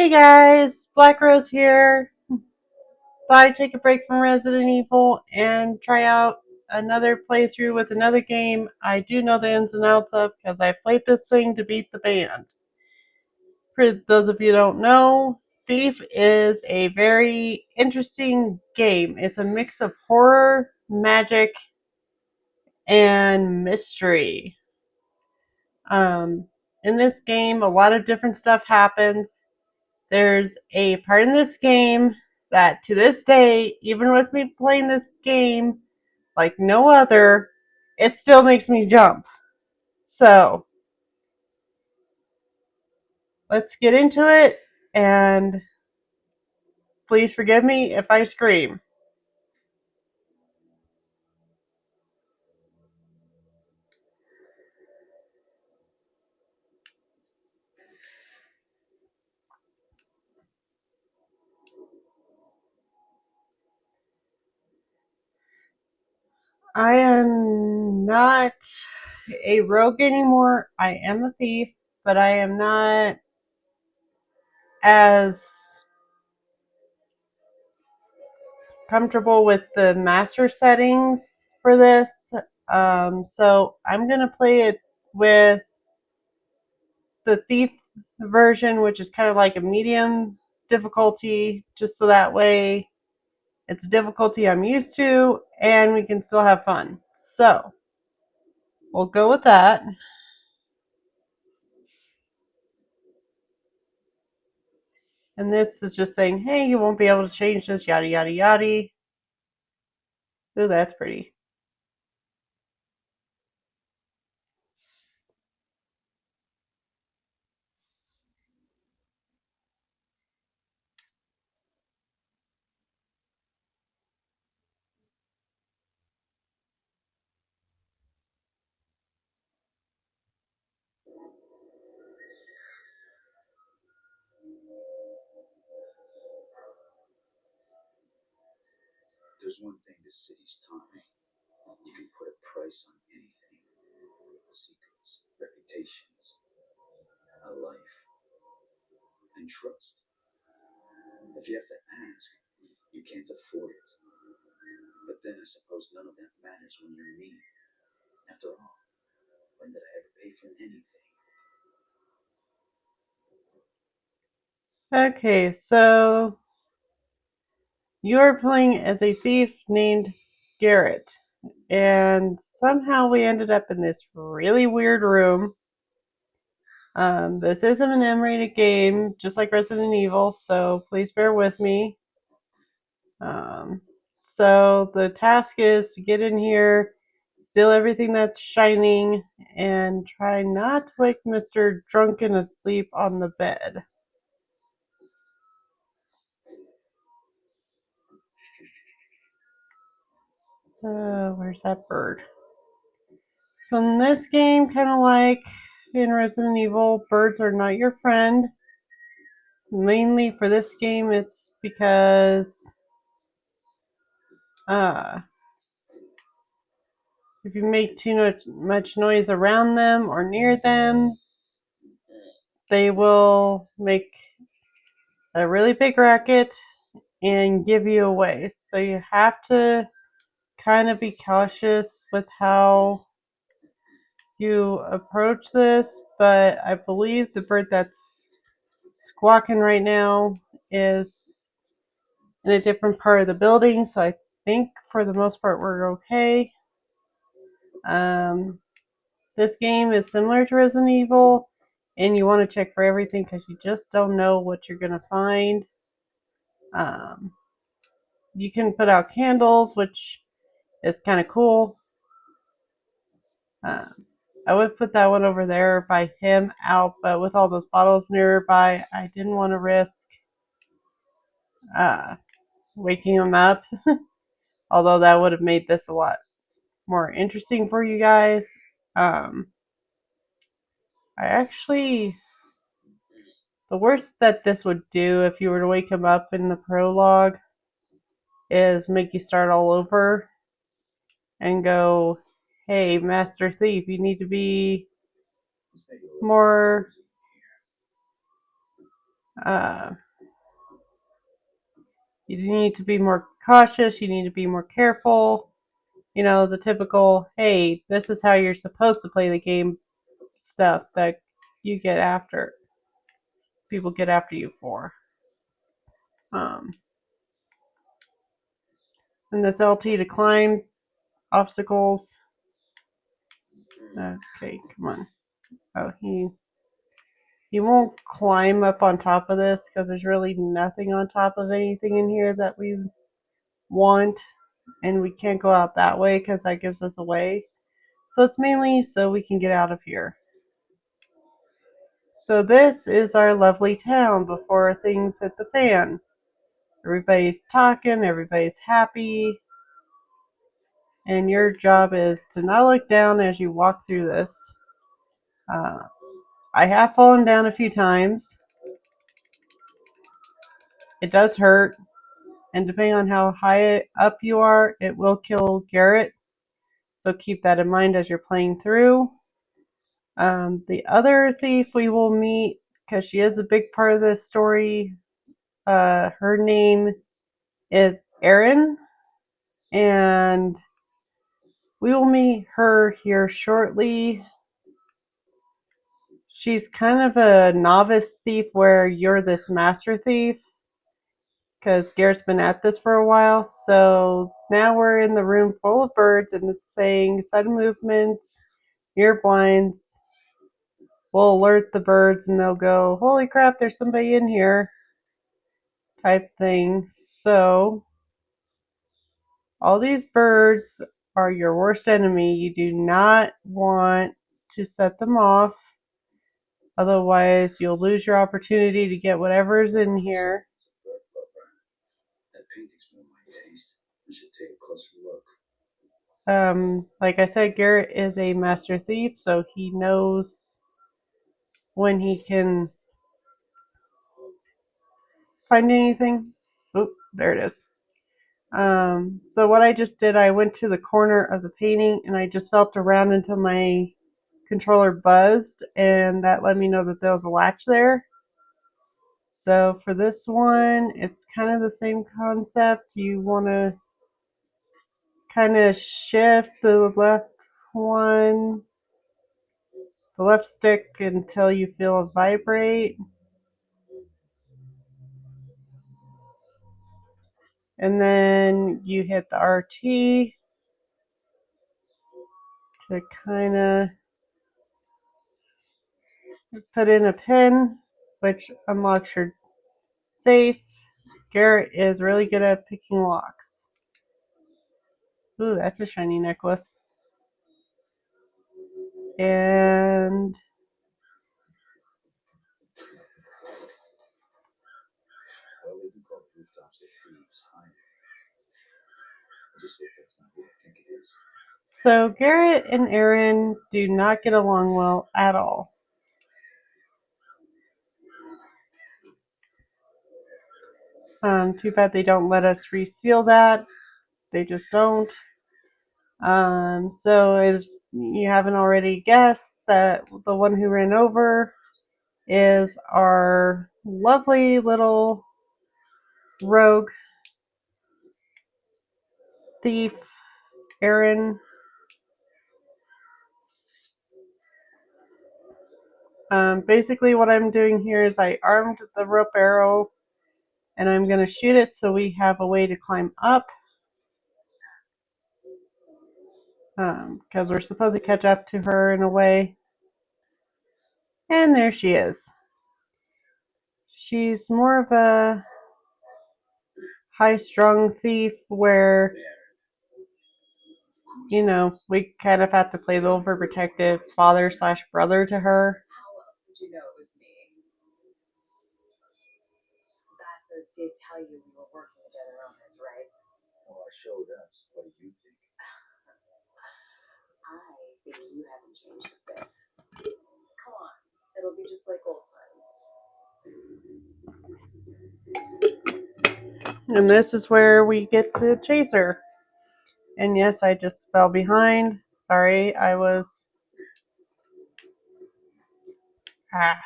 Hey guys, Black Rose here. Thought I'd take a break from Resident Evil and try out another playthrough with another game I do know the ins and outs of because I played this thing to beat the band. For those of you who don't know, Thief is a very interesting game. It's a mix of horror, magic, and mystery. In this game, a lot of different stuff happens. There's a part in this game that to this day, even with me playing this game like no other, it still makes me jump. So, let's get into it, and please forgive me if I scream. I am not a rogue anymore. I am a thief, but I am not as comfortable with the master settings for this. So I'm going to play it with the Thief version, which is kind of like a medium difficulty, just so that way it's a difficulty I'm used to and we can still have fun. So we'll go with that. And this is just saying, hey, you won't be able to change this, yada, yada, yada. Ooh, that's pretty. There's one thing this city's taught me. You can put a price on anything. Secrets, reputations, a life, and trust. If you have to ask, you can't afford it. But then I suppose none of that matters when you're me. After all, when did I ever pay for anything? Okay, so you're playing as a thief named Garrett. And somehow we ended up in this really weird room. This isn't an M-rated game, just like Resident Evil, so please bear with me. Um, so the task is to get in here, steal everything that's shining, and try not to wake Mr. Drunken asleep on the bed. Where's that bird? So in this game, kind of like in Resident Evil, birds are not your friend. Mainly for this game, it's because if you make too much noise around them or near them, they will make a really big racket and give you away. So you have to kind of be cautious with how you approach this, but I believe the bird that's squawking right now is in a different part of the building, so I think for the most part we're okay. Um, this game is similar to Resident Evil, and you want to check for everything because you just don't know what you're going to find. Um, you can put out candles, which is kind of cool. Um, I would put that one over there by him out, but with all those bottles nearby, I didn't want to risk uh, waking him up. Although that would have made this a lot more interesting for you guys. Um, I actually, the worst that this would do if you were to wake him up in the prologue is make you start all over and go, hey, Master Thief, you need to be more Uh, you need to be more cautious. You need to be more careful. You know, the typical, hey, this is how you're supposed to play the game stuff that you get after, people get after you for. Um, and this LT to climb obstacles. Okay, come on. Oh, he won't climb up on top of this because there's really nothing on top of anything in here that we want, and we can't go out that way because that gives us away. So it's mainly so we can get out of here. So this is our lovely town before things hit the fan. Everybody's talking, everybody's happy, and your job is to not look down as you walk through this. Uh, I have fallen down a few times. It does hurt, and depending on how high up you are, it will kill Garrett. So keep that in mind as you're playing through. The other thief we will meet, because she is a big part of this story, her name is Erin, and we will meet her here shortly. She's kind of a novice thief where you're this master thief, because Garrett's been at this for a while. So now we're in the room full of birds, and it's saying sudden movements, near blinds will alert the birds, and they'll go, holy crap, there's somebody in here, type thing. So all these birds are your worst enemy. You do not want to set them off. Otherwise, you'll lose your opportunity to get whatever's in here. That painting's more my taste. We should take a closer look. Like I said, Garrett is a master thief, so he knows when he can find anything. Oop, there it is. So what I just did, I went to the corner of the painting and I just felt around until my controller buzzed, and that let me know that there was a latch there. So for this one, it's kind of the same concept. You want to kind of shift the left one, the left stick until you feel it vibrate. And then you hit the RT to kind of put in a pin, which unlocks your safe. Garrett is really good at picking locks. Ooh, that's a shiny necklace. And Well, they do call the rooftops the thieves' hiding. I just hope that's not what I think it is. so Garrett and Erin do not get along well at all. Too bad they don't let us reseal that. They just don't. So if you haven't already guessed, that the one who ran over is our lovely little rogue thief, Erin. Basically, what I'm doing here is I armed the rope arrow, and I'm going to shoot it so we have a way to climb up. Because we're supposed to catch up to her in a way. And there she is. She's more of a high-strung thief where, you know, we kind of have to play the overprotective father/brother to her. How else would you know it was me? Bassett did tell you we were working together on this, right? Well, I showed up. What do you think? I think you haven't changed a bit. Come on, it'll be just like old times. And this is where we get to chase her. And yes, I just fell behind. Sorry, I was... Ah.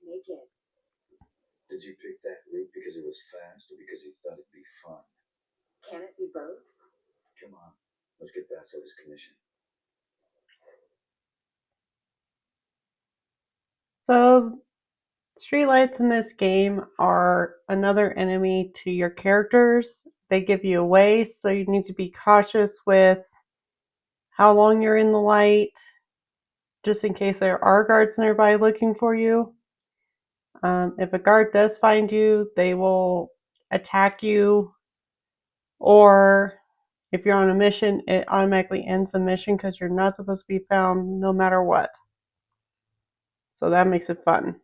make it. Did you pick that route because it was fast or because you thought it'd be fun? Can it be both? Come on, let's get Basso's commission. So, streetlights in this game are another enemy to your characters. They give you away, so you need to be cautious with how long you're in the light, just in case there are guards nearby looking for you. If a guard does find you, they will attack you, or if you're on a mission, it automatically ends the mission because you're not supposed to be found no matter what. So that makes it fun.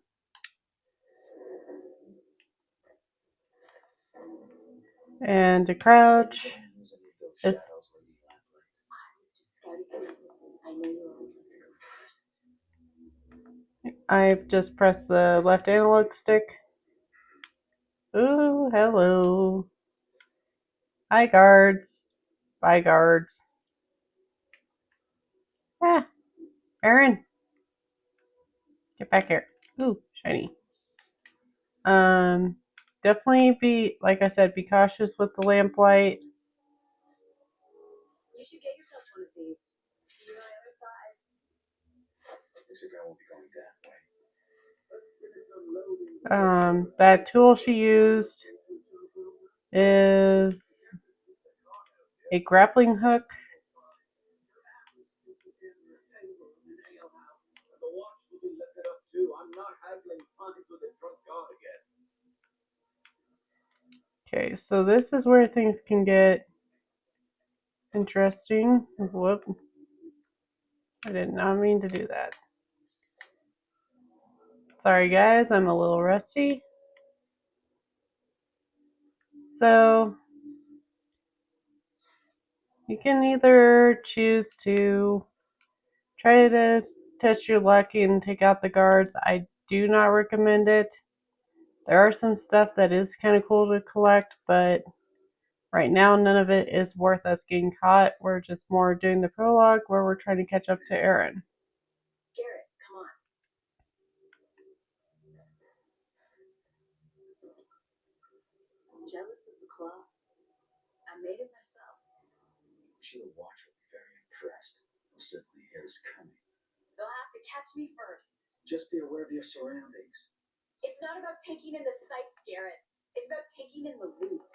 And to crouch is I was just scouting. I know you always like to go first. I've just pressed the left analog stick. Ooh, hello. Hi, guards. Bye, guards. Ah, Aaron, get back here. Ooh, shiny. Definitely be, like I said, be cautious with the lamplight. You should get yourself one of these. See you on the other side. Looks like I won't be going that way. That tool she used is a grappling hook. The watch will be lifted up too. I'm not haggling fines with a drunk god again. Okay, so this is where things can get interesting. Whoop. I did not mean to do that. Sorry, guys, I'm a little rusty. So, you can either choose to try to test your luck and take out the guards. I do not recommend it. There are some stuff that is kind of cool to collect, but right now none of it is worth us getting caught. We're just more doing the prologue where we're trying to catch up to Aaron. Garrett, come on. Jealous of the cloth? I made it myself. I'm sure the watch will be very impressed. They'll certainly hear us coming. They'll have to catch me first. Just be aware of your surroundings. It's not about taking in the sights, Garrett. It's about taking in the loot.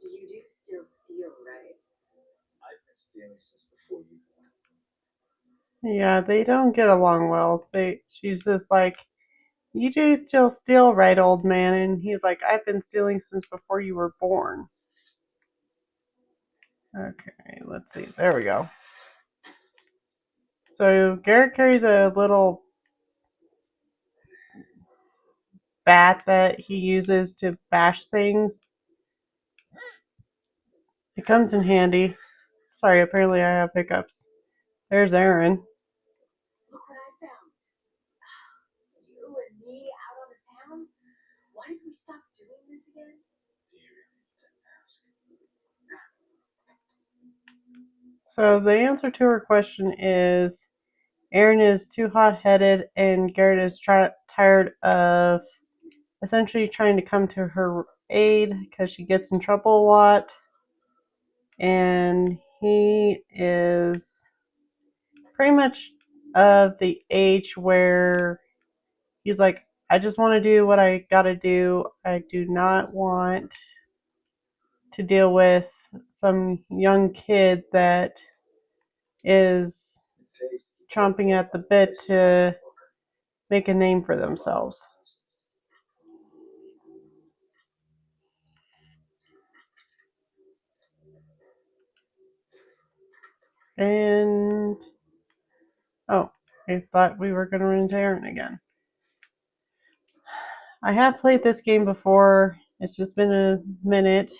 You do still steal, right? I've been stealing since before you. Yeah, they don't get along well. She's just like, you do still steal, right, old man? And he's like, I've been stealing since before you were born. Okay, let's see. There we go. So Garrett carries a little bat that he uses to bash things. It comes in handy. Sorry, apparently I have hiccups. There's Aaron. Look what I found. You and me out on the town? Why did we stop doing this again? Do you really need to ask? So the answer to her question is Aaron is too hot-headed and Garrett is tired of essentially trying to come to her aid because she gets in trouble a lot. And he is pretty much of the age where he's like, I just want to do what I gotta do. I do not want to deal with some young kid that is chomping at the bit to make a name for themselves. And oh, I thought we were gonna run into Aaron again. I have played this game before. It's just been a minute,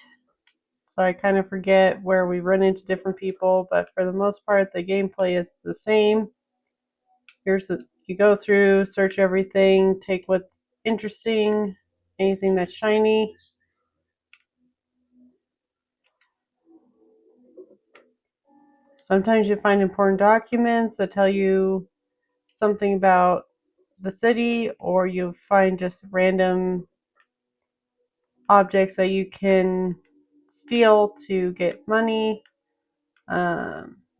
so I kind of forget where we run into different people, but for the most part, the gameplay is the same. You go through, search everything, take what's interesting, anything that's shiny. Sometimes you find important documents that tell you something about the city, or you find just random objects that you can steal to get money.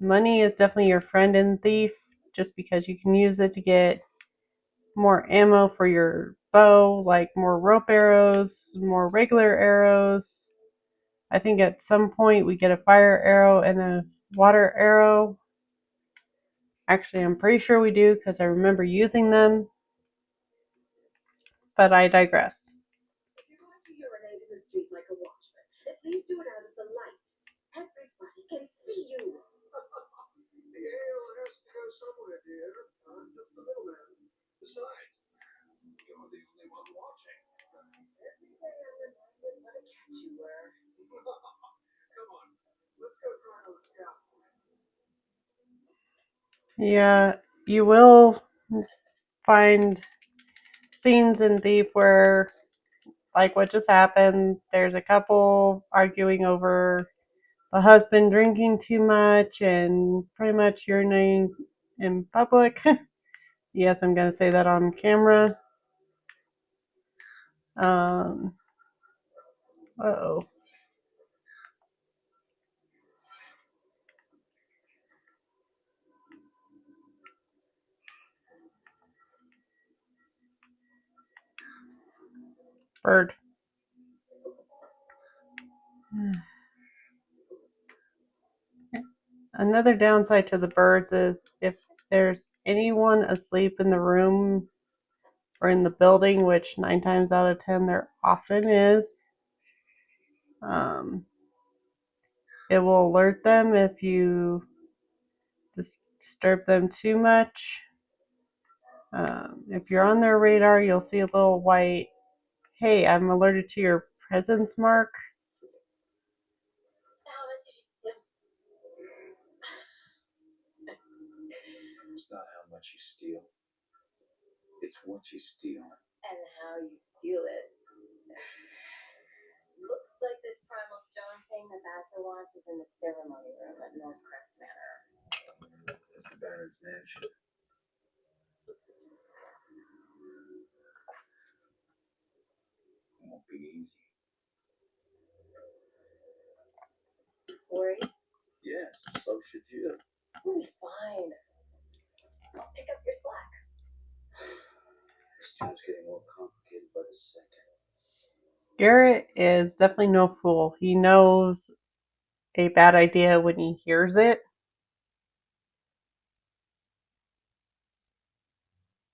Money is definitely your friend in Thief, just because you can use it to get more ammo for your bow, like more rope arrows, more regular arrows. I think at some point we get a fire arrow and a water arrow. Actually, I'm pretty sure we do because I remember using them, but I digress. If you're going to urinate in the street like a watchman, please do it out of the light. Everybody can see you. The ale has to go somewhere, dear. I'm just the middleman. Besides, you're the only one watching. Every day I'm reminded what a catch you were. Come on, let's go try on the scout. Yeah, you will find scenes in Thief where, like what just happened, there's a couple arguing over the husband drinking too much and pretty much urinating in public. Yes, I'm going to say that on camera. Uh-oh. Bird. Another downside to the birds is if there's anyone asleep in the room or in the building, which 9 times out of 10 there often is, it will alert them if you disturb them too much. If you're on their radar, you'll see a little white, "Hey, I'm alerted to your presence" mark. How much did you steal? It's not how much you steal. It's what you steal. And how you steal it. Looks like this primal stone thing that Basil wants is in the ceremony room at Northcrest Manor. It's the Baron's mansion. It won't be easy. Worried? Yes, so should you. We'll be fine. I'll pick up your slack. This job's getting more complicated by the second. Garrett is definitely no fool. He knows a bad idea when he hears it.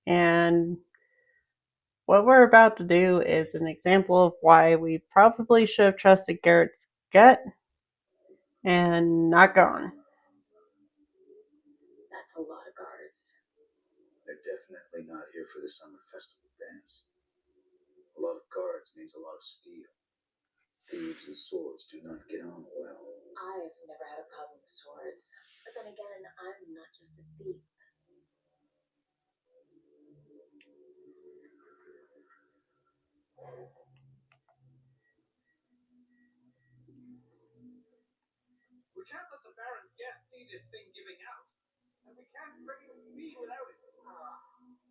And what we're about to do is an example of why we probably should have trusted Garrett's gut and not gone. That's a lot of guards. They're definitely not here for the summer festival dance. A lot of guards means a lot of steel. Thieves and swords do not get on well. I've never had a problem with swords. But then again, I'm not just a thief. We can't let the Baron's guests see this thing giving out. And we can't bring it to speed without it.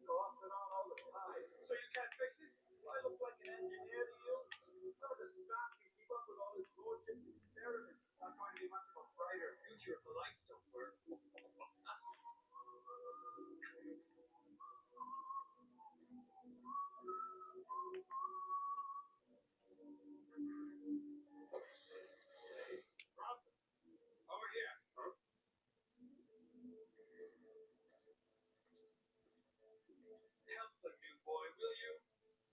Go off and on all the time. So you can't fix it? Do I look like an engineer to you? None of the staff can keep up with all his lordship's experiments. Not going to be much of a brighter future if the lights don't work. Over here. Help the new boy, will you?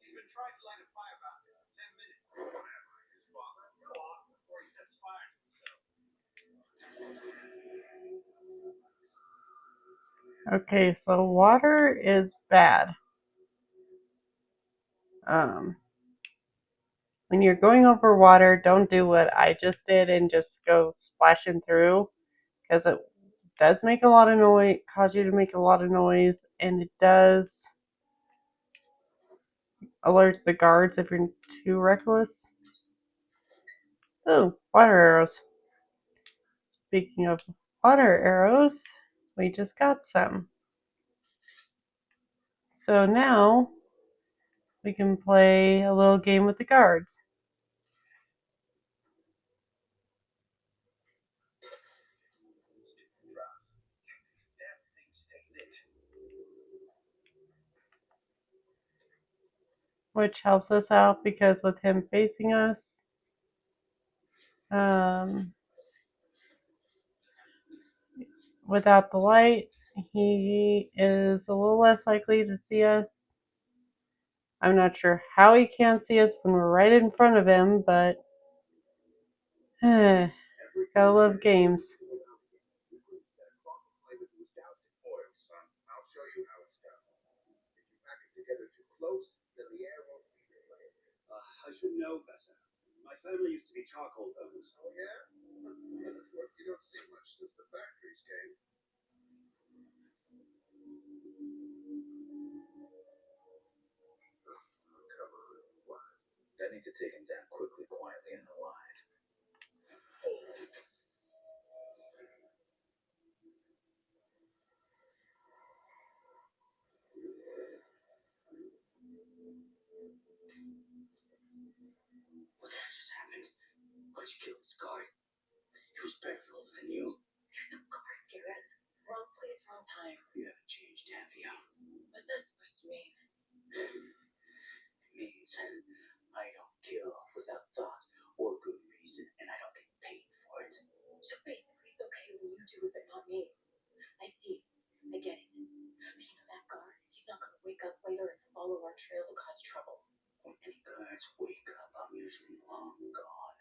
He's been trying to light a fire about 10 minutes. Whatever, his father. Go on before he sets fire to himself. Okay, so water is bad. Um, when you're going over water, don't do what I just did and just go splashing through, because it does make a lot of noise, cause you to make a lot of noise, and it does alert the guards if you're too reckless. Oh, water arrows. Speaking of water arrows, we just got some. So now we can play a little game with the guards. Which helps us out because with him facing us, without the light, he is a little less likely to see us. I'm not sure how he can't see us when we're right in front of him, but gotta love games. I should know better. My family used to be charcoal owners. Oh, yeah? You don't see much since the factories came. I need to take him down quickly, quietly, and alive. What the heck just happened? Why'd you kill this guard? He was better older than you. You're the guard, Garrett. Wrong place, wrong time. You haven't changed, have you? What's this supposed to mean? It means I don't kill without thought or good reason, and I don't get paid for it. So basically, it's okay when you do it, but not me. I see. I get it. But you know that guard? He's not gonna wake up later and follow our trail to cause trouble. When any guards wake up, I'm usually long gone.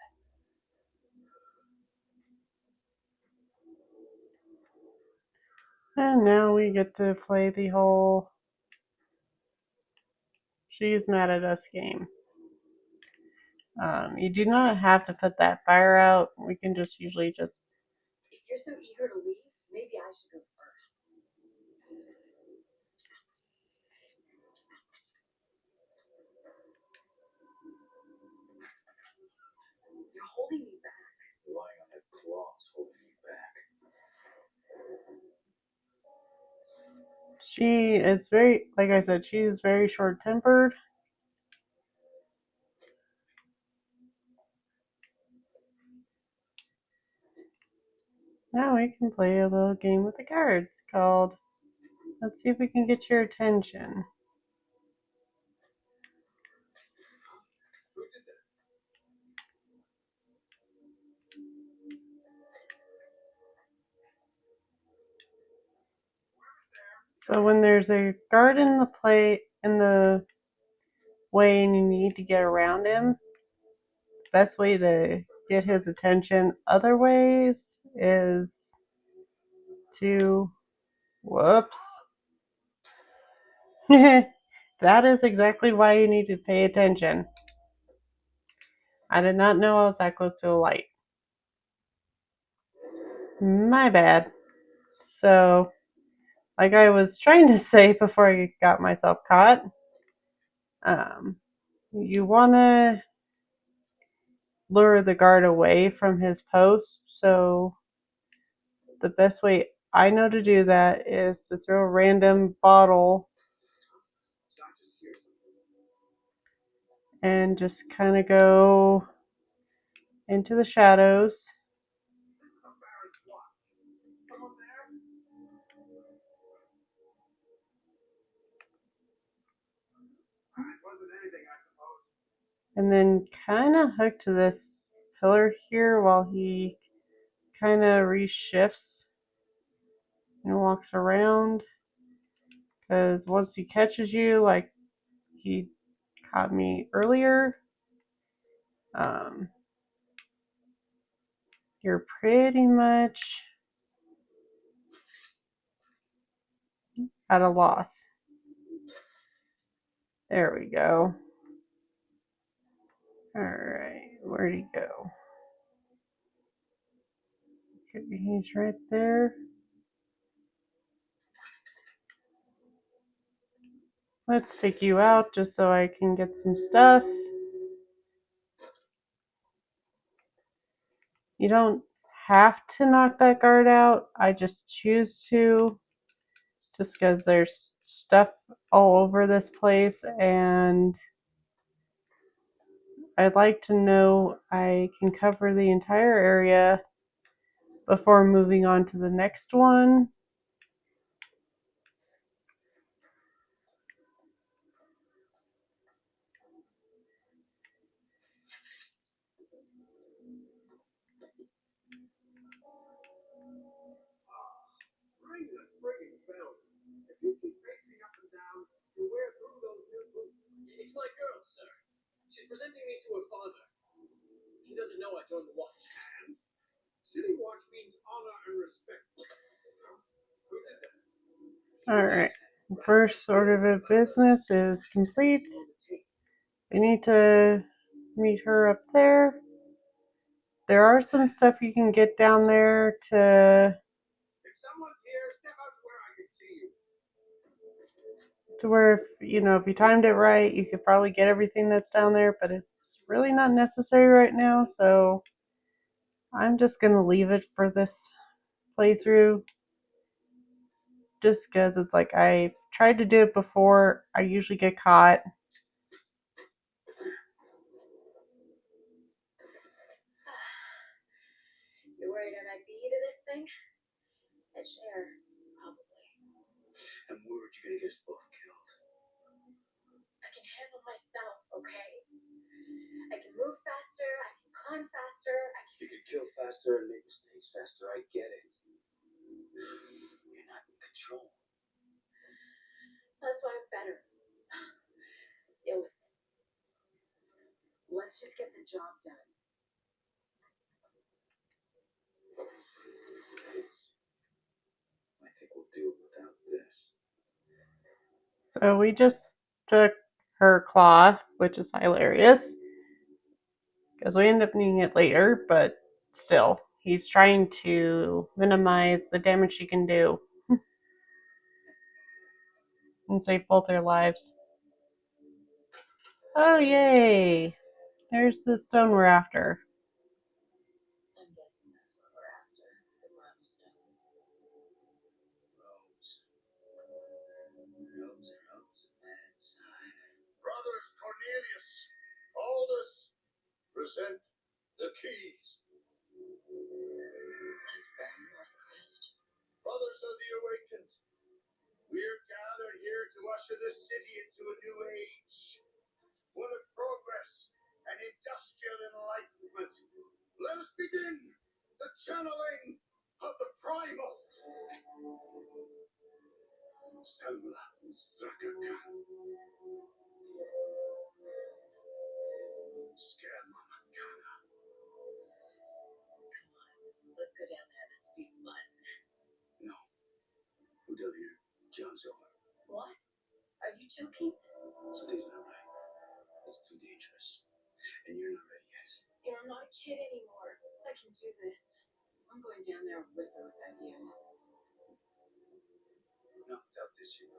And now we get to play the whole she's mad at us game. You do not have to put that fire out. We can just usually just. If you're so eager to leave, maybe I should go first. You're holding me back. Relying on their claws holding me back. She is very, like I said, she is very short tempered. Now we can play a little game with the cards called Let's See If We Can Get Your Attention. So when there's a guard in the way and you need to get around him, the best way to get his attention other ways is to whoops. That is exactly why you need to pay attention. I did not know I was that close to a light. My bad. So, like I was trying to say before I got myself caught, you want to lure the guard away from his post. So, the best way I know to do that is to throw a random bottle and just kind of go into the shadows. And then kind of hook to this pillar here while he kind of reshifts and walks around. Because once he catches you, like he caught me earlier, you're pretty much at a loss. There we go. Alright, where'd he go? He's right there. Let's take you out just so I can get some stuff. You don't have to knock that guard out. I just choose to, just because there's stuff all over this place, and I'd like to know I can cover the entire area before moving on to the next one. It's my girl, sir. She's presenting me to her father. He doesn't know I joined the watch. And city watch means honor and respect. Who did that? Alright, first order of business is complete. We need to meet her up there. There are some stuff you can get down there to If someone's here, step out to where I can see you. where if you timed it right, you could probably get everything that's down there, but it's really not necessary right now, so I'm just gonna leave it for this playthrough. Just because it's like I tried to do it before, I usually get caught. You're worried I might beat to this thing? A share, probably. I'm worried you're gonna get us both killed. I can handle myself, okay? I can move faster, I can climb faster, You can kill faster and make mistakes faster. I get it. You're not in control. That's why I'm better. Deal with it. Let's just get the job done. I think we'll do it without this. So we just took her claw, which is hilarious because we end up needing it later, but still, he's trying to minimize the damage she can do and save both their lives. Oh, yay! There's the stone we're after. I'm guessing that's what we're after. The limestone. Rose and mad side. Brothers Cornelius, Aldous, present the keys. Let's burn Northcrest. Brothers of the awakened, we're gathered here to usher this city into a new age. One of progress and industrial enlightenment. Let us begin the channeling of the primal. Semla Strakaka. Scaramanga. Let's go down there. This will be fun. No. Udell here. John's over. What? Are you joking? Something's not right. It's too dangerous. And you're not ready yet. You're not a kid anymore. I can do this. I'm going down there with or without you. No, without this you.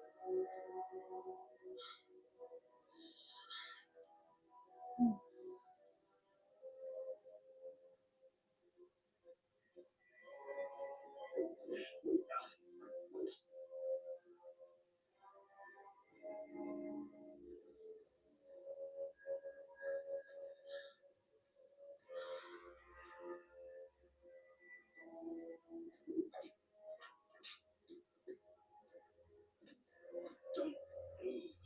Don't move.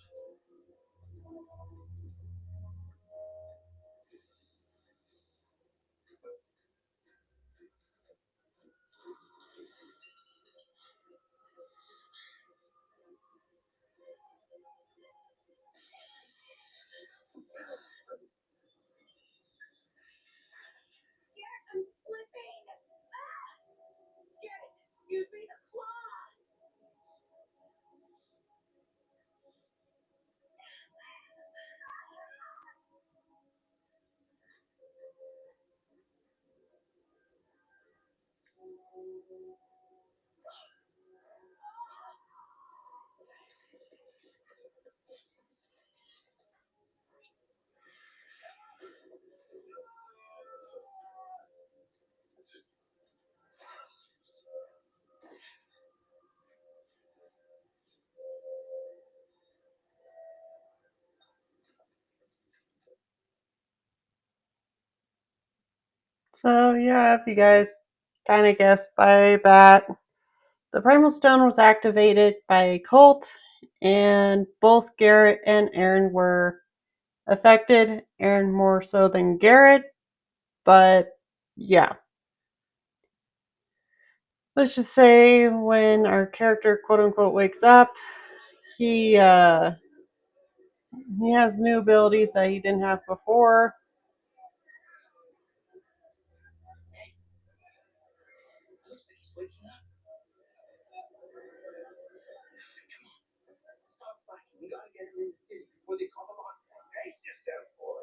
I'm slipping. Ah! Get it. Use me the claw. So yeah, if you guys kind of guessed by that, the Primal Stone was activated by a cult, and both Garrett and Aaron were affected. Aaron more so than Garrett, but yeah. Let's just say when our character quote unquote wakes up, he he has new abilities that he didn't have before. Looks like he's waking up. Stop fighting. We gotta get him in the city before they call him on. Pace yourself, boy.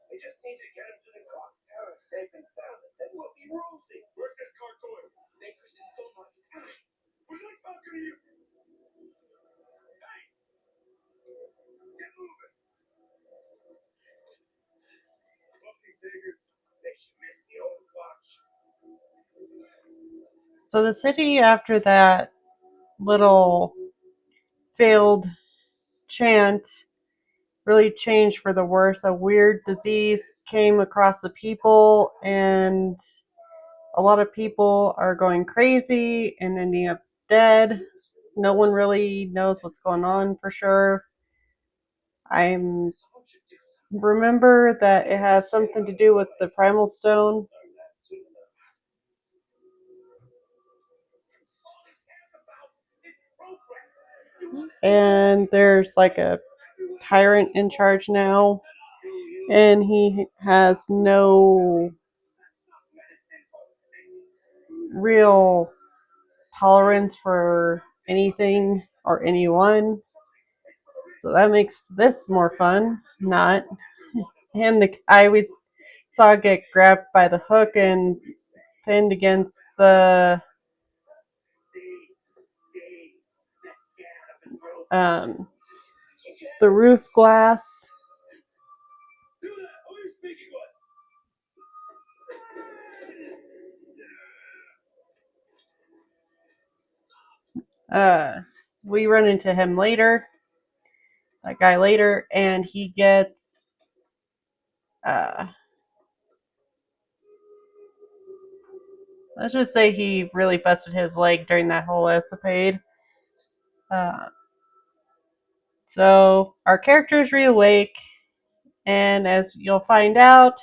We just need to get him to the clock tower safe and sound, and then we'll be rolling. Where's this car going? Baker's in Stone Market. Who's that talking to you? Hey! Get moving! Fucking diggers. They should miss the old watch. So the city, after that little failed chant, really changed for the worse. A weird disease came across the people, and a lot of people are going crazy and ending up dead. No one really knows what's going on for sure. I remember that it has something to do with the Primal Stone, and there's like a tyrant in charge now, and he has no real tolerance for anything or anyone. So that makes this more fun. Not him. I always saw get grabbed by the hook and pinned against um, the roof glass. Uh, we run into him later, that guy later, and he gets uh, let's just say he really busted his leg during that whole escapade. Uh, so our characters reawake, and as you'll find out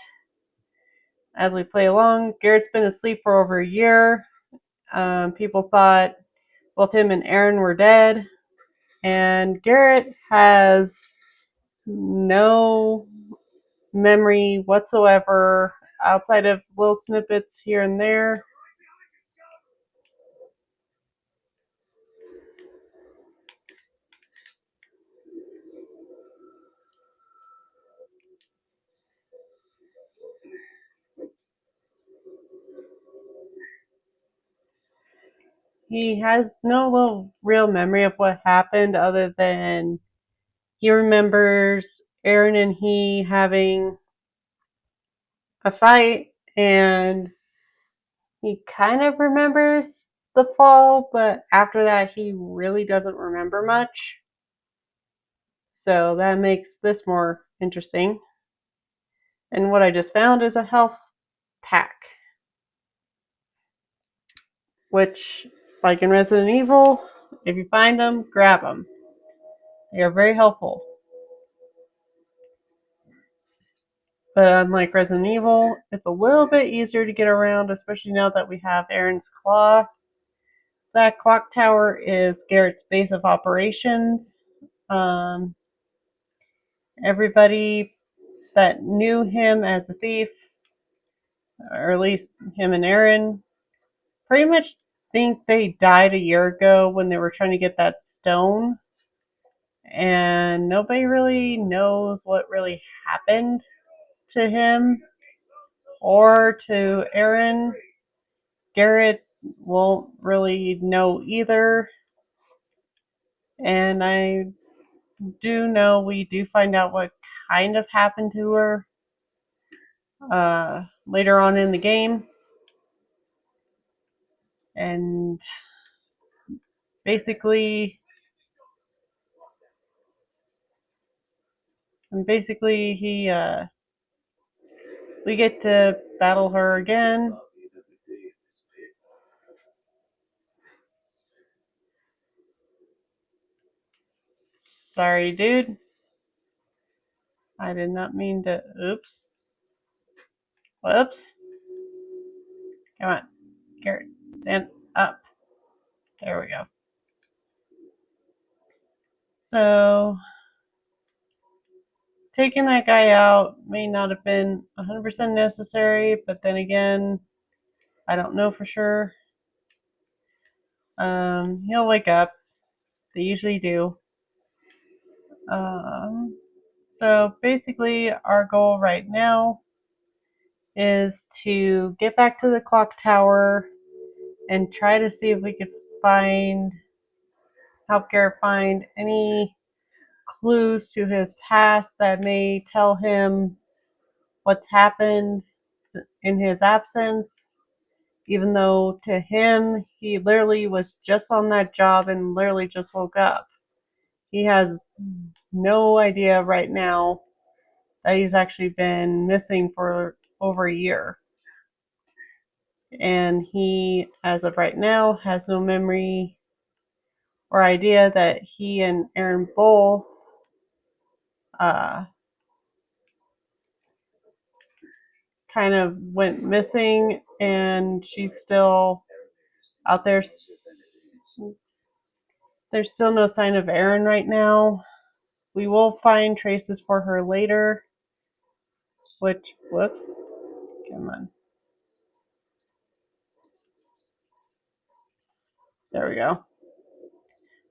as we play along, Garrett's been asleep for over a year. People thought both him and Aaron were dead, and Garrett has no memory whatsoever outside of little snippets here and there. He has no real memory of what happened other than he remembers Aaron and he having a fight, and he kind of remembers the fall, but after that he really doesn't remember much. So that makes this more interesting. And what I just found is a health pack, which, like in Resident Evil, if you find them, grab them. They are very helpful. But unlike Resident Evil, it's a little bit easier to get around, especially now that we have Aaron's Claw. That clock tower is Garrett's base of operations. Um, Everybody that knew him as a thief, or at least him and Aaron, pretty much think they died a year ago when they were trying to get that stone. And nobody really knows what really happened to him or to Aaron. Garrett won't really know either. And I do know we do find out what kind of happened to her later on in the game. And basically, he we get to battle her again. Sorry, dude. I did not mean to. Oops. Whoops. Come on. Garrett, stand up. There we go. So, taking that guy out may not have been 100% necessary, but then again, I don't know for sure. He'll wake up. They usually do. So basically, our goal right now is to get back to the clock tower and try to see if we could help Garrett find any clues to his past that may tell him what's happened in his absence, even though to him, he literally was just on that job and literally just woke up. He has no idea right now that he's actually been missing for over a year. And he, as of right now, has no memory or idea that he and Aaron both uh, kind of went missing, and she's still out there. There's still no sign of Aaron right now. We will find traces for her later, whoops, come on. There we go.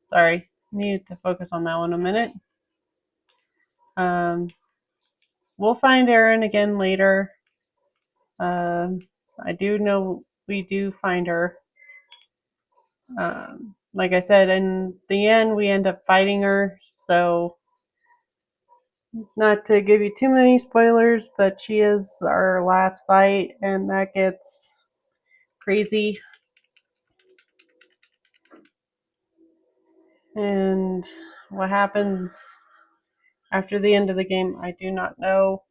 Sorry, needed to focus on that one a minute. We'll find Aaron again later. I do know we do find her. Like I said, in the end, we end up fighting her. So, not to give you too many spoilers, but she is our last fight, and that gets crazy. And what happens after the end of the game, I do not know.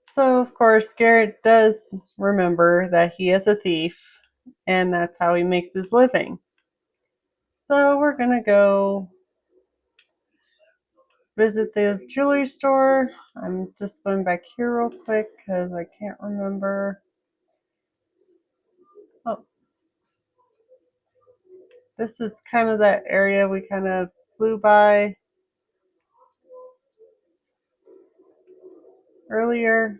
So, of course, Garrett does remember that he is a thief, and that's how he makes his living. So, we're gonna go visit the jewelry store. I'm just going back here real quick because I can't remember. Oh, this is kind of that area we kind of flew by earlier,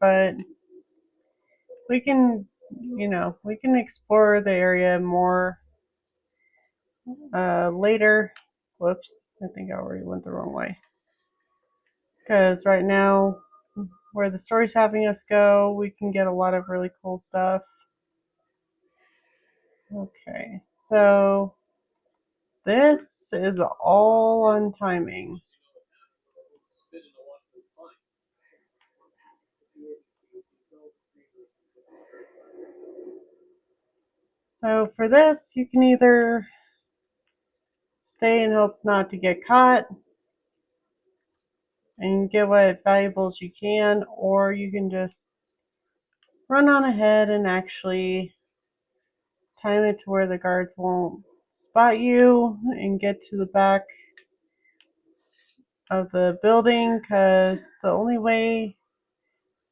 but we can, we can explore the area more later. Whoops, I think I already went the wrong way. Because right now, where the story's having us go, we can get a lot of really cool stuff. Okay, so this is all on timing. So for this, you can either stay and hope not to get caught and get what valuables you can, or you can just run on ahead and actually time it to where the guards won't spot you and get to the back of the building, because the only way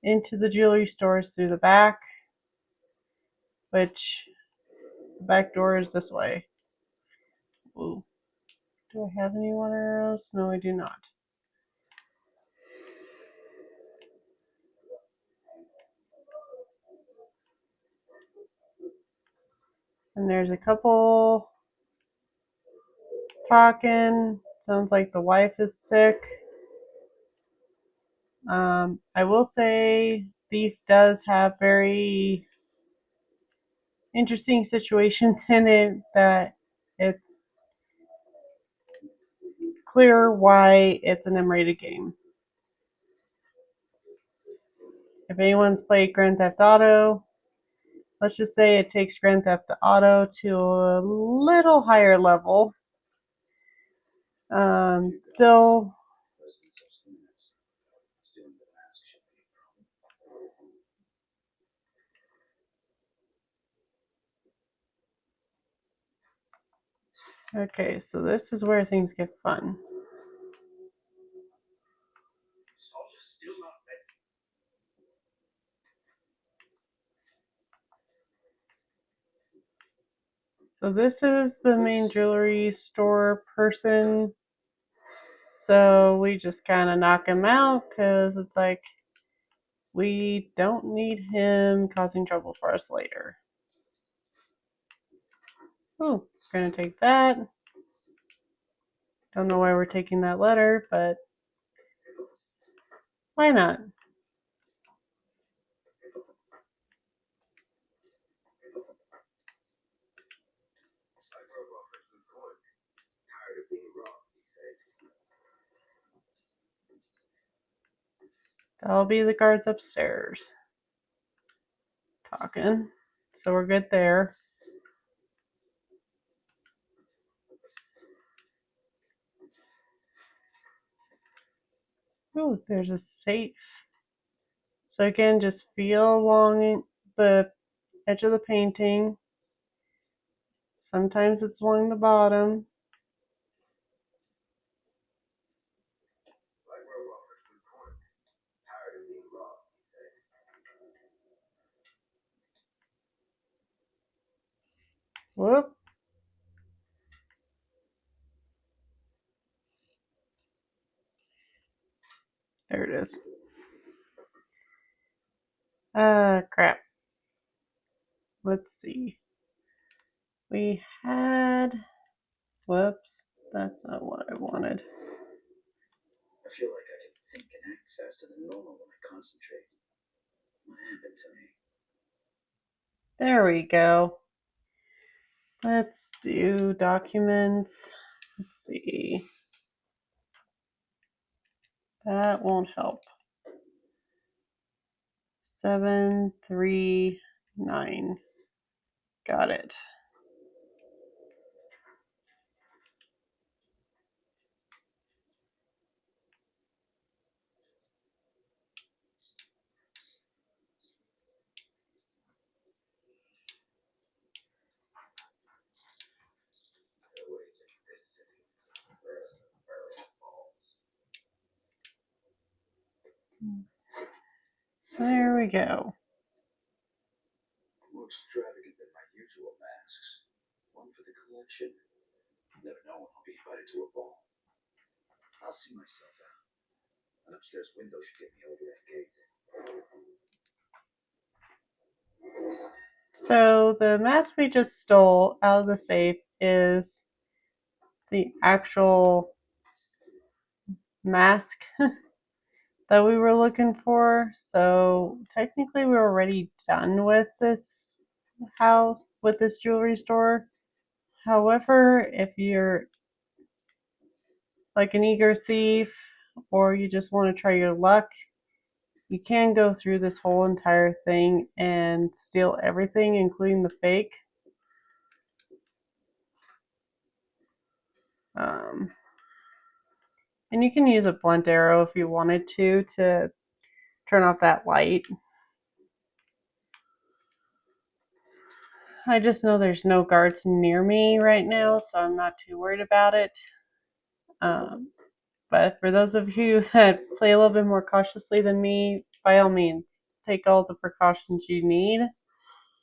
into the jewelry store is through the back, which the back door is this way. Ooh. Do I have any water arrows? No, I do not. And there's a couple talking. Sounds like the wife is sick. I will say Thief does have very interesting situations in it that it's clear why it's an M-rated game. If anyone's played Grand Theft Auto, let's just say it takes Grand Theft Auto to a little higher level. Still, okay, so this is where things get fun. So this is the main jewelry store person. So we just kind of knock him out because it's like we don't need him causing trouble for us later. Oh, we're gonna take that. Don't know why we're taking that letter, but why not? That'll be the guards upstairs talking. So we're good there. Oh, there's a safe. So again, just feel along the edge of the painting. Sometimes it's along the bottom. Whoop. There it is. Crap. Let's see. We had... Whoops. That's not what I wanted. I feel like I can think and act faster than normal when I concentrate. What happened to me? There we go. Let's do documents. Let's see. That won't help. 739. Got it. There we go. More extravagant than my usual masks. One for the collection. Never know when I'll be invited to a ball. I'll see myself out. An upstairs window should get me over that gate. So the mask we just stole out of the safe is the actual mask that we were looking for. So technically we're already done with this house, with this jewelry store. However, if you're like an eager thief or you just want to try your luck, you can go through this whole entire thing and steal everything, including the fake. And you can use a blunt arrow if you wanted to turn off that light. I just know there's no guards near me right now, so I'm not too worried about it. But for those of you that play a little bit more cautiously than me, by all means, take all the precautions you need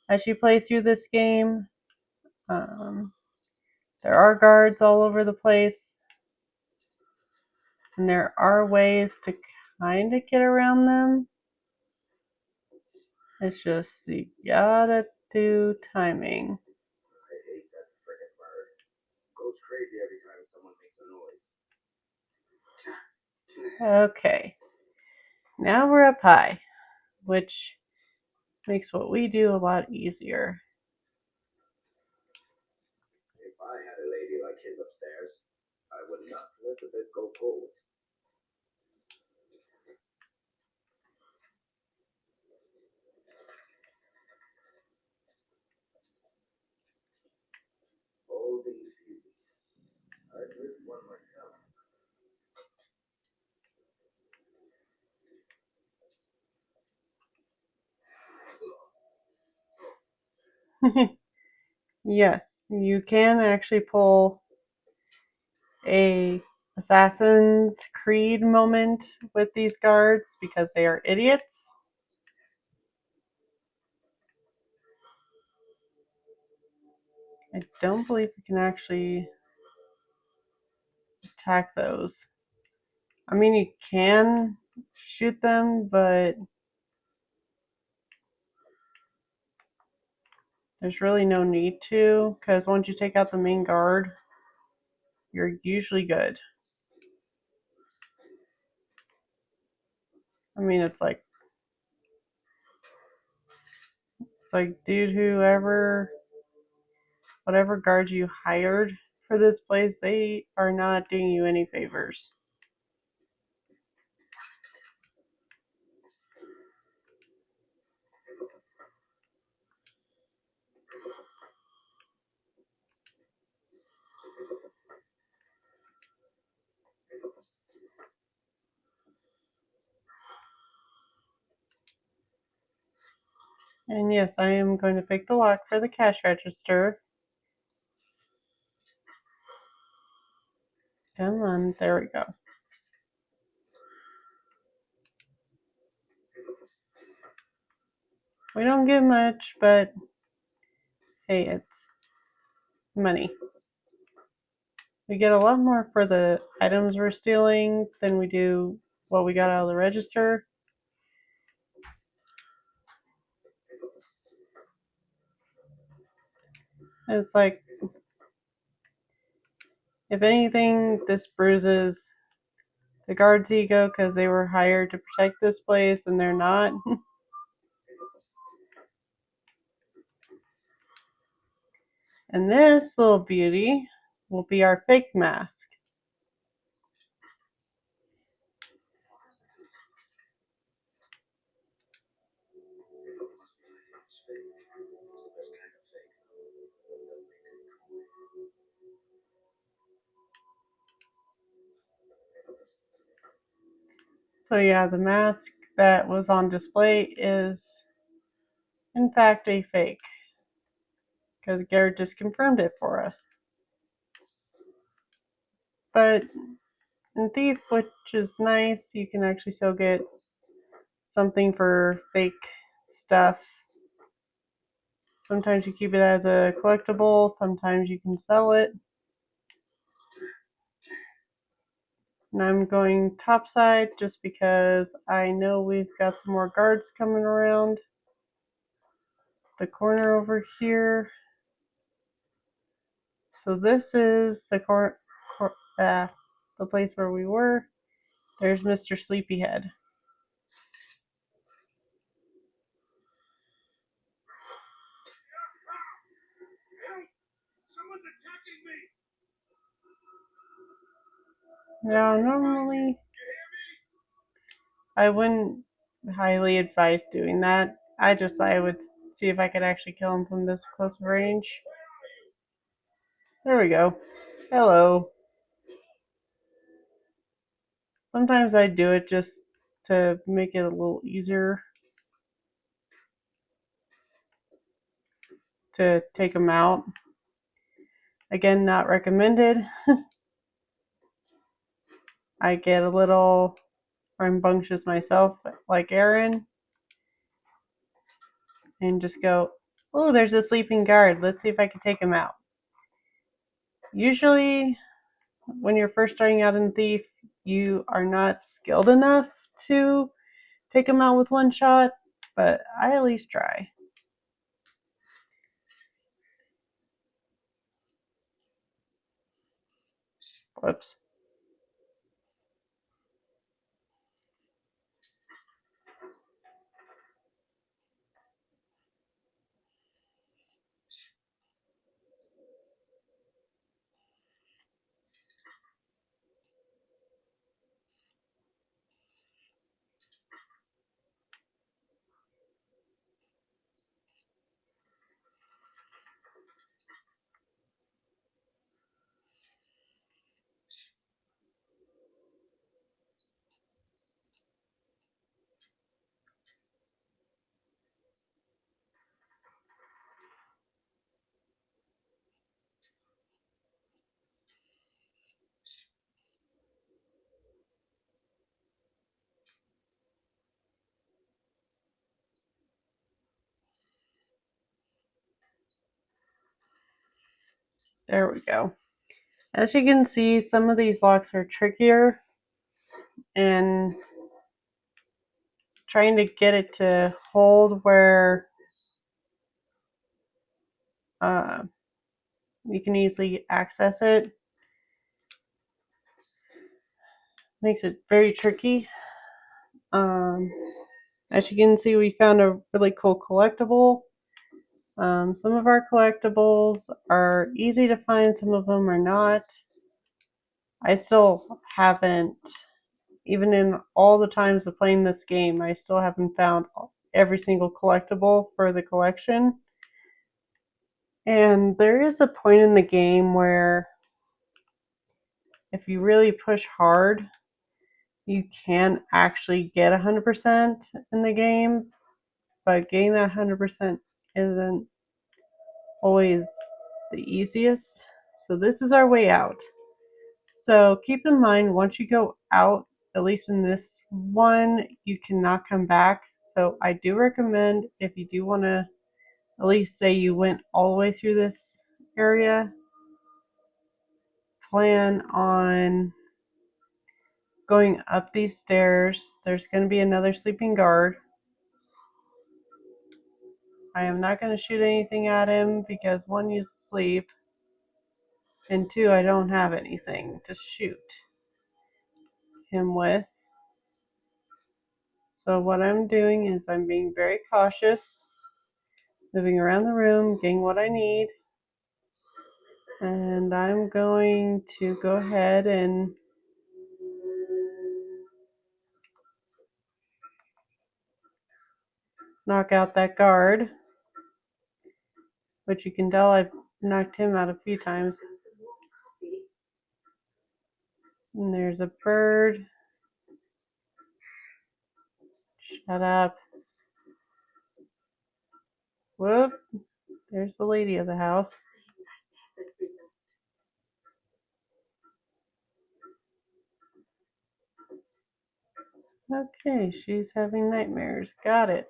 as you play through this game. There are guards all over the place, and there are ways to kind of get around them. It's just you gotta do timing. I hate that frickin' bird. Goes crazy every time someone makes a noise. Okay, now we're up high, which makes what we do a lot easier. If I had a let the bed go cold. All these years, I've lived one myself. Yes, you can actually pull a Assassin's Creed moment with these guards because they are idiots. I don't believe we can actually attack those. I mean, you can shoot them, but there's really no need to, because once you take out the main guard, you're usually good. I mean, it's like, dude, whatever guard you hired for this place, they are not doing you any favors. And yes, I am going to pick the lock for the cash register. Come on, there we go. We don't get much, but hey, it's money. We get a lot more for the items we're stealing than we do what we got out of the register. And it's like, if anything, this bruises the guards' ego because they were hired to protect this place and they're not. And this little beauty will be our fake mask. So yeah, the mask that was on display is in fact a fake, because Garrett just confirmed it for us. But in Thief, which is nice, you can actually still get something for fake stuff. Sometimes you keep it as a collectible, sometimes you can sell it. And I'm going topside just because I know we've got some more guards coming around the corner over here. So this is the the place where we were. There's Mr. Sleepyhead. Someone's attacking me! Now, normally, I wouldn't highly advise doing that. I would see if I could actually kill him from this close range. There we go. Hello. Sometimes I do it just to make it a little easier to take him out. Again, not recommended. I get a little rambunctious myself, like Aaron, and just go, oh, there's a sleeping guard. Let's see if I can take him out. Usually, when you're first starting out in Thief, you are not skilled enough to take him out with one shot, but I at least try. Whoops. There we go. As you can see, some of these locks are trickier, and trying to get it to hold where you can easily access it makes it very tricky. As you can see, we found a really cool collectible. Some of our collectibles are easy to find, some of them are not. I still haven't, even in all the times of playing this game, I still haven't found every single collectible for the collection. And there is a point in the game where if you really push hard, you can actually get 100% in the game, but getting that 100% isn't always the easiest. So this is our way out. So keep in mind, once you go out, at least in this one, you cannot come back. So I do recommend, if you do want to at least say you went all the way through this area, plan on going up these stairs. There's going to be another sleeping guard. I am not going to shoot anything at him because one, he's asleep, and two, I don't have anything to shoot him with. So what I'm doing is I'm being very cautious, moving around the room, getting what I need, and I'm going to go ahead and knock out that guard, which you can tell I've knocked him out a few times. And there's a bird. Shut up. Whoop. There's the lady of the house. Okay, she's having nightmares. Got it.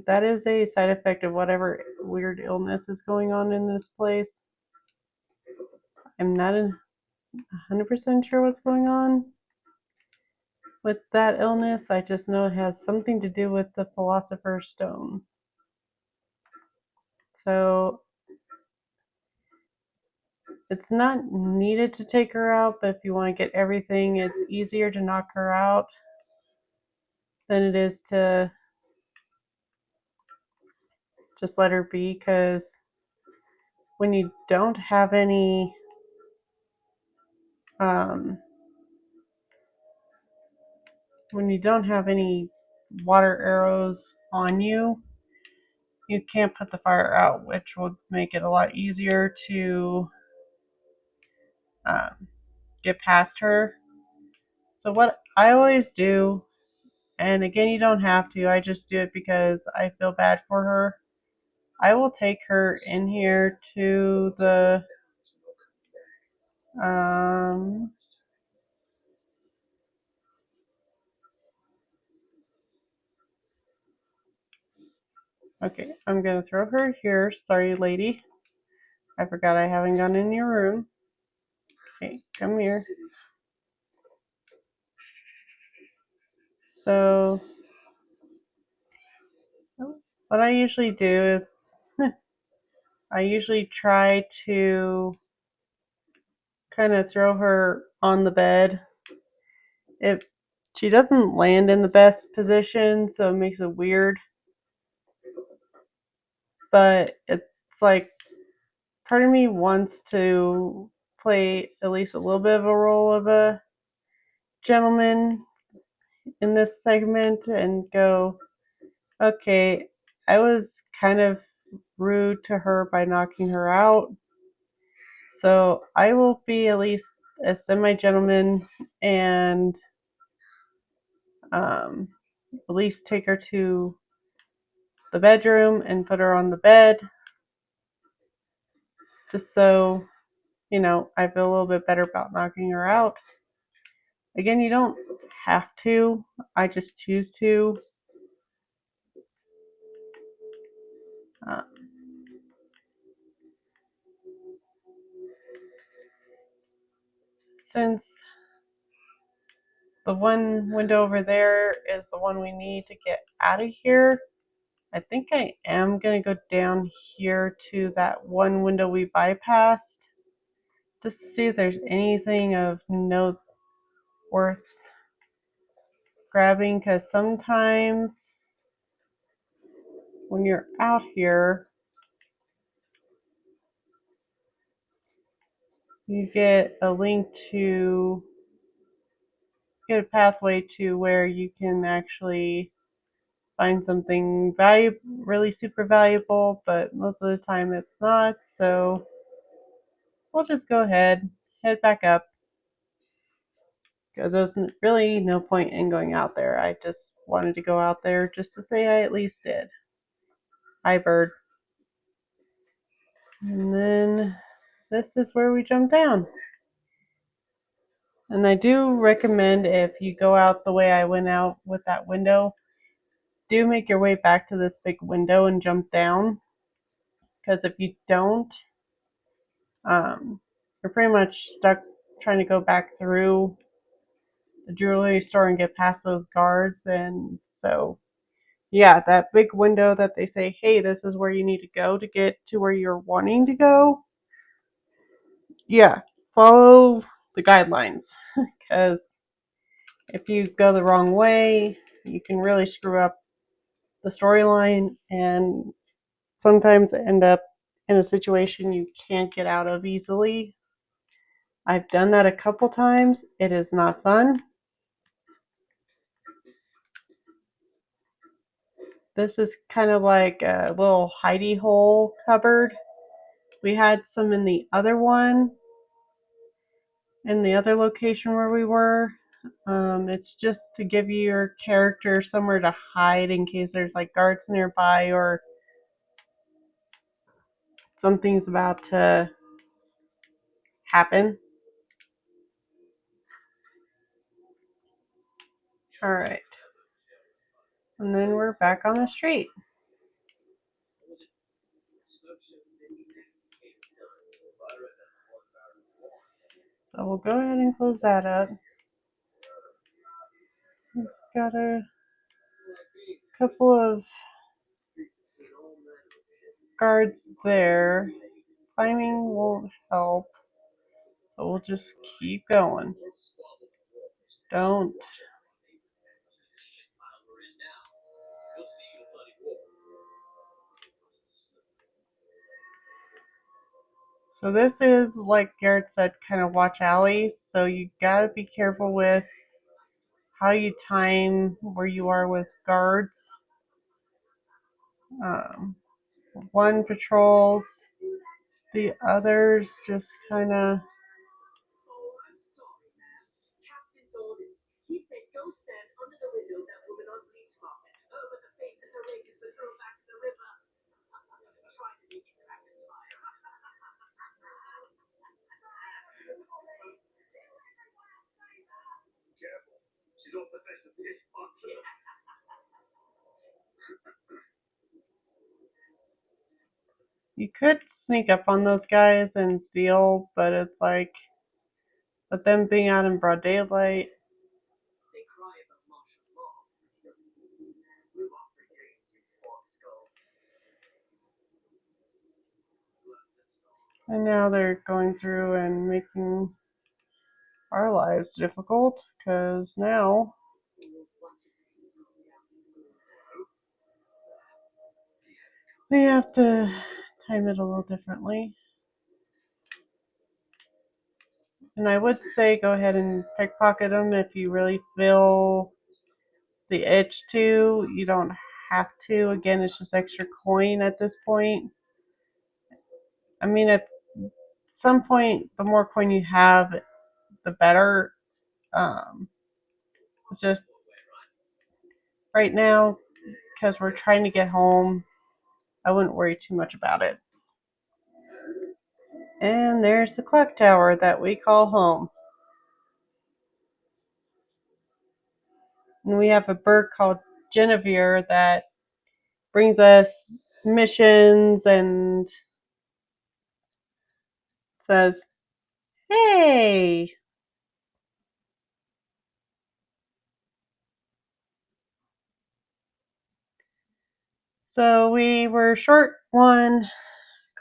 That is a side effect of whatever weird illness is going on in this place. I'm not 100% sure what's going on with that illness. I just know it has something to do with the Philosopher's Stone. So it's not needed to take her out, but if you want to get everything, it's easier to knock her out than it is to just let her be, because when you don't have any when you don't have any water arrows on you, you can't put the fire out, which will make it a lot easier to get past her. So what I always do, and again, you don't have to, I just do it because I feel bad for her. I will take her in here to the okay, I'm gonna throw her here. Sorry, lady. I forgot I haven't gone in your room. Okay, come here. So what I usually do is I usually try to kind of throw her on the bed. If she doesn't land in the best position, so it makes it weird. But it's like part of me wants to play at least a little bit of a role of a gentleman in this segment and go, okay, I was kind of rude to her by knocking her out, so I will be at least a semi-gentleman and at least take her to the bedroom and put her on the bed, just so, you know, I feel a little bit better about knocking her out. Again, you don't have to, I just choose to. since the one window over there is the one we need to get out of here, I think I am going to go down here to that one window we bypassed just to see if there's anything of note worth grabbing, because sometimes when you're out here you get a link to get a pathway to where you can actually find something really super valuable, but most of the time it's not. So we'll just go ahead, head back up, because there's really no point in going out there. I just wanted to go out there just to say I at least did. Hi, bird. And then this is where we jump down. And I do recommend, if you go out the way I went out with that window, do make your way back to this big window and jump down. Because if you don't, you're pretty much stuck trying to go back through the jewelry store and get past those guards. And so, yeah, that big window that they say, hey, this is where you need to go to get to where you're wanting to go. Yeah, follow the guidelines, because if you go the wrong way, you can really screw up the storyline and sometimes end up in a situation you can't get out of easily. I've done that a couple times. It is not fun. This is kind of like a little hidey hole cupboard. We had some in the other one, in the other location where we were. It's just to give your character somewhere to hide in case there's like guards nearby or something's about to happen. Alright. And then we're back on the street. So we'll go ahead and close that up. We've got a couple of guards there. Climbing won't help. So we'll just keep going. Don't. So this is, like Garrett said, kind of watch alleys. So you gotta be careful with how you time where you are with guards. One patrols, the others just kind of. You could sneak up on those guys and steal, but it's like, with them being out in broad daylight. And now they're going through and making our lives difficult, because now we have to time it a little differently. And I would say go ahead and pickpocket them if you really feel the itch to. You don't have to. Again, it's just extra coin at this point. I mean, at some point, the more coin you have, the better. Just right now, because we're trying to get home, I wouldn't worry too much about it. And there's the clock tower that we call home. And we have a bird called Genevieve that brings us missions and says, hey, So we were short one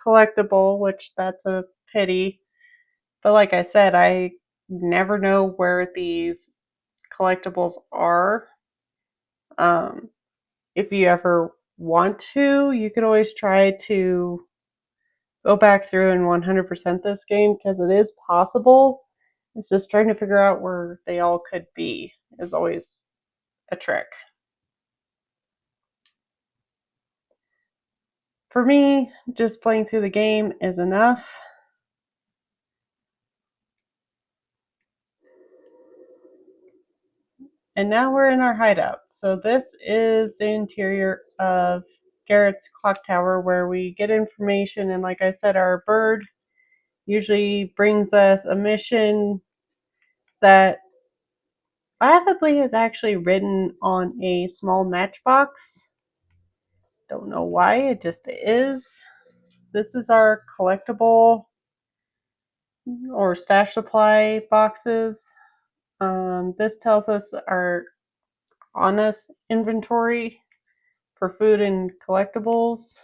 collectible, which that's a pity. But like I said, I never know where these collectibles are. Um, if you ever want to, you could always try to go back through and 100% this game because it is possible. It's just trying to figure out where they all could be is always a trick. For me, just playing through the game is enough. And now we're in our hideout. So this is the interior of Garrett's clock tower where we get information, and like I said, our bird usually brings us a mission that laughably is actually written on a small matchbox. Don't know why, it just is. This is our collectible or stash supply boxes. This tells us our honest inventory for food and collectibles.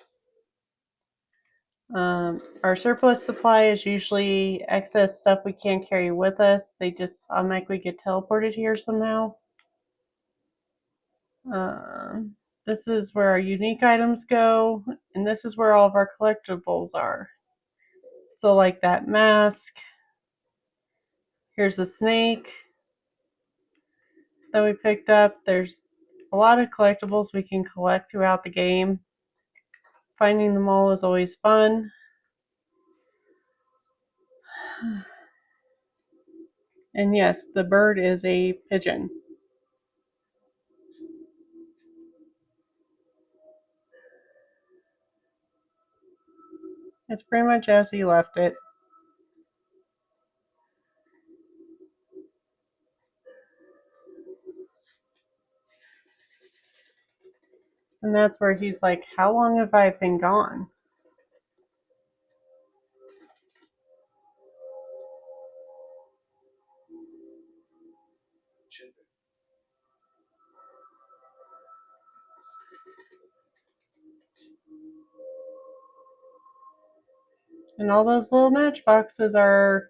Our surplus supply is usually excess stuff we can't carry with us. They just automatically get teleported here somehow. This is where our unique items go, and this is where all of our collectibles are. So like that mask, here's a snake that we picked up. There's a lot of collectibles we can collect throughout the game. Finding them all is always fun. And yes, the bird is a pigeon. It's pretty much as he left it. And that's where he's like, how long have I been gone? And all those little matchboxes are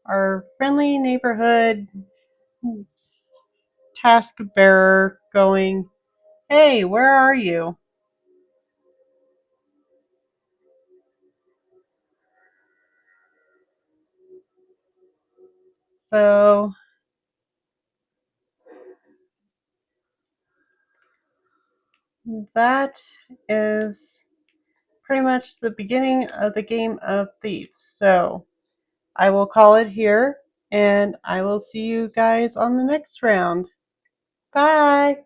our friendly neighborhood task bearer going, hey, where are you? So that is pretty much the beginning of the game of Thief. So I will call it here, and I will see you guys on the next round. Bye!